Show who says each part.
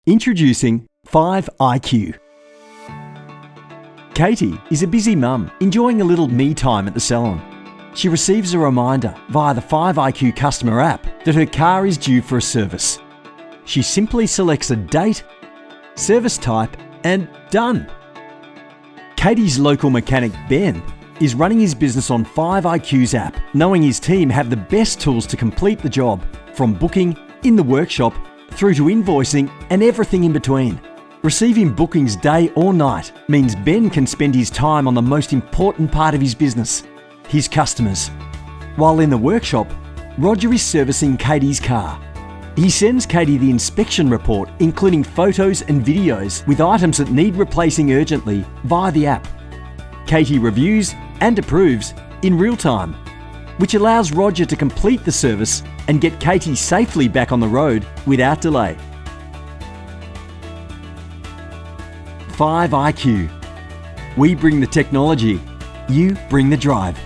Speaker 1: Introducing 5IQ. Katie is a busy mum, enjoying a little me time at the salon. She receives a reminder via the 5IQ customer app that her car is due for a service. She simply selects a date, service type, and done. Katie's local mechanic, Ben, is running his business on 5IQ's app, knowing his team have the best tools to complete the job, from booking, in the workshop, through to invoicing and everything in between. Receiving bookings day or night means Ben can spend his time on the most important part of his business, his customers. While in the workshop, Roger is servicing Katie's car. He sends Katie the inspection report, including photos and videos with items that need replacing urgently via the app. Katie reviews and approves in real time, which allows Roger to complete the service and get Katie safely back on the road without delay. 5IQ. We bring the technology, you bring the drive.